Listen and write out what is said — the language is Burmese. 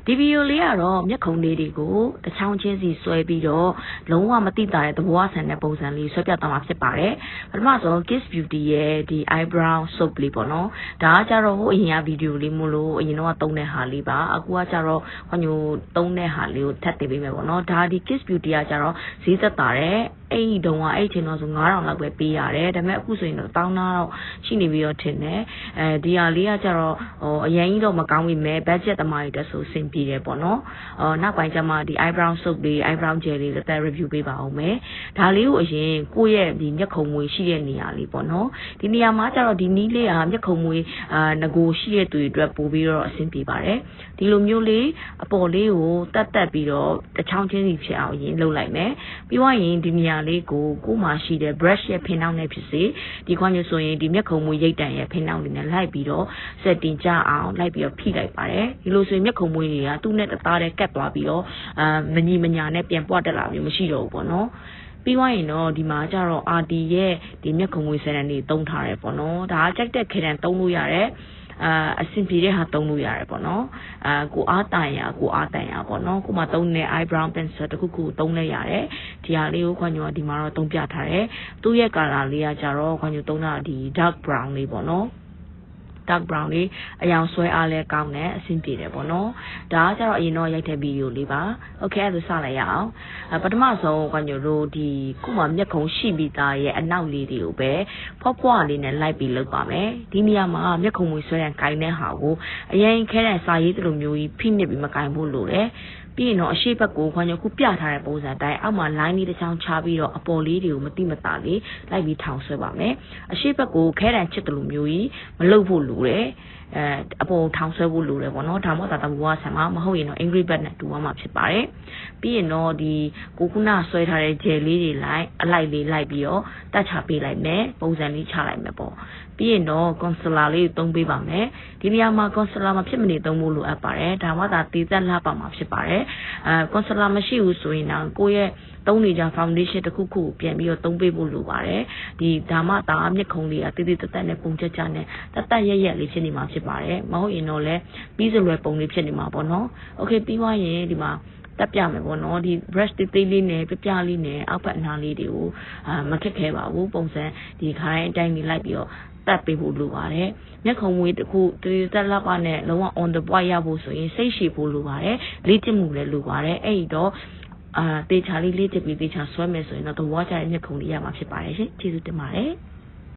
ဒီဗီဒီယိုလေးကတော့မျက်ခုံးလေးတွေကိုတချောင်းချင်းစီဆွဲပြီးတော့လုံးဝမတိတာတဲ့သဘောဆန်တဲ့ပုံစံလေးဆွဲပြသွားမှာဖြစ်ပါတယ်ပထမဆုံး Kiss Beauty ရဲ့ဒီ eyebrow soap လေးပေါ့နော်ဒါကကြတော့ဟိုအရင်ကဗီဒီယိုလေးမို့လို့အရင်တော့သုံးတဲ့ဟာလေးပါအခုကကြတော့ခွညိုသုံးတဲ့ဟာလေးကိုထပ်တင်ပေးမယ်ပေါ့နော်ဒါဒီ Kiss Beauty ကကြတော့ဈေးသက်တာတဲ့အဲ့ဒီတုန်းကအဲ့ချိန်တော့ဆို9000လောက်ပဲပေးရတယ်ဒါပေမဲ့အခုဆိုရင်တော့1000တော့ရှိနေပြီးတော့ထင်တယ်ဒီဟာလေးကကြတော့အရင်ကြီးတော့မကောင်းပြီမဲ့ budget တမားတွေတက်ဆိုအဆင်ပြေတယ်ပေါ့နော်နောက်ပိုင်းကျမှဒီ eyebrow soap လေး eyebrow gel လေးတက် review ပေးပါအောင်မယ်ဒါလေးကိုအရင်ကိုယ့်ရဲ့ဒီမျက်ခုံမွေရှိတဲ့နေရာလေးပေါ့နော်ဒီနေရာမှာကျတော့ဒီနီးလေးကမျက်ခုံမွေငကိုရှိတဲ့သူတွေအတွက်ပို့ပြီးတော့အဆင်ပြေပါတယ်ဒီလိုမျိုးလေးအပေါ်လေးကိုတက်ပြီးတော့တချောင်းချင်းစီဖြစ်အောင်ရင်လုပ်လိုက်မယ်ပြီးတော့ရင်ဒီနေရာလေးကိုမှရှိတဲ့ brush ရဲ့ဖင်နှောင်းနဲ့ဖြစ်စေဒီခွန်မျိုးဆိုရင်ဒီမျက်ခုံမွေရိတ်တန်ရဲ့ဖင်နှောင်းလေးနဲ့လိုက်ပြီးတော့ setting ကြအောင်လိုက်ပြီးတော့ဖိလိုက်ပါတယ်ဒီလိုဆိုရင်မျက်ခုံမွေတွေကသူ့နဲ့တသားတည်းကတ်သွားပြီးတော့မညီမညာနဲ့ပြန်ပွားတက်လာမျိုးမရှိတော့ဘူးပေါ့နော်ပြီးသွားရင်တော့ဒီမှာကျတော့ RD ရဲ့ဒီမျက်ခုံမွေစရန်တွေတုံးထားတယ်ပေါ့နော်ဒါကကြိုက်တဲ့ခေတ္တတုံးလို့ရတယ်အဆင်ပြေတဲ့ဟာသုံးလို့ရတယ်ပေါ့နော်ကိုအားတန်ရပေါ့နော်ကိုမသုံးတဲ့ eyebrow pencil တခုခုသုံးလဲရတယ်ဒီဟာလေးကိုခွန်ညိုဒီမှာတော့သုံးပြထားတယ်သူ့ရဲ့ color လေးကကြတော့ခွန်ညိုသုံးတာဒီ dark brown လေးပေါ့နော်dark brown လေးအရောင်ဆွဲအားလဲကောင်းတယ်အဆင်ပြေတယ်ပေါ့နော်ဒါကကြတော့အရင်တော့ရိုက်တဲ့ဗီဒီယိုလေးပါโอเคအဲ့ဒါစလိုက်ရအောင်ပထမဆုံးကညိုတို့ဒီခုမှမျက်ခုံးရှိပြီးသားရဲ့အနောက်လေးတွေကိုပဲဖွားလေးနဲ့လိုက်ပြီးလုပ်ပါမယ်ဒီနေရာမှာမျက်ခုံးမွေဆွဲရန်ကိုင်းတဲ့ဟာကိုအရင်ခဲတဲ့စာရေးလိုမျိုးကြီးဖိနစ်ပြီးမကိုင်းဖို့လိုတယ်ပြီးရင်တော့အရှိဘက်ကိုခွန်ညိုခုပြထားတဲ့ပုံစံတိုင်းအောက်မှာ line လေးတစ်ချောင်းချပြီးတော့အပေါ်လေးတွေကိုမတိမတာလေးလိုက်ပြီးထောင်ဆွဲပါမယ်အရှိဘက်ကိုခဲတံချစ်တယ်လို့မျိုးကြီးမလုပ်ဖို့လိုတယ်အပေါ်ထောင်ဆွဲဖို့လိုတယ်ပေါ့နော်ဒါမှမဟုတ်တာတဘူကဆံမဟုတ်ရင်တော့ angry bird နဲ့တူသွားမှာဖြစ်ပါတယ်ပြီးရင်တော့ဒီကိုခုနဆွဲထားတဲ့ gel လေးတွေအလိုက်လေးလိုက်ပြီးတော့တက်ချပေးလိုက်မယ်ပုံစံလေးချလိုက်မယ်ပေါ့ပြီးရင်တော့ concealer လေးသုံးပေးပါမယ်ဒီနေရာမှာ concealer မဖြစ်မနေသုံးဖို့လိုအပ်ပါတယ်ဒါမှသာတည်သက်လှပမှာဖြစ်ပါတယ်concealer မရှိဘူးဆိုရင်တော့ကိုယ့်ရဲ့သုံးနေကြ foundation တစ်ခုခုပြန်ပြီးတော့သုံးပေးဖို့လိုပါတယ်ဒီဒါမှသာမျက်ခုံးလေးကတည်တက်နဲ့ပုံချက်နဲ့တက်ရက်လေးဖြစ်နေမှာဖြစ်ပါတယ်မဟုတ်ရင်တော့လည်းပြီးစလွယ်ပုံလေးဖြစ်နေမှာပေါ့နော်โอเคပြီးသွားရင်ဒီမှာတက်ပြမယ်ပေါ့နော်ဒီ brush သေးသေးလေးနဲ့ပြလေးနဲ့အောက်ဘက်အနားလေးတွေကိုမခက်ခဲပါဘူးပုံစံဒီခိုင်းအတိုင်းလေးလိုက်ပြီးတော့တက်ပေးဖို့လိုပါတယ်မျက်ခုံးမွေးတစ်ခုတည်တက်လောက်ပါနဲ့လုံးဝ on the point ရဖို့ဆိုရင်စိတ်ရှည်ဖို့လိုပါတယ်လေ့ကျင့်မှုလည်းလိုပါတယ်အဲ့ဒီတော့တေချာလေးလေ့ကျင့်ပြီးတေချာဆွဲမယ်ဆိုရင်တော့သဘောကျတဲ့မျက်ခုံးလေးရမှာဖြစ်ပါတယ်ရှင်ကျေးဇူးတင်ပါတယ်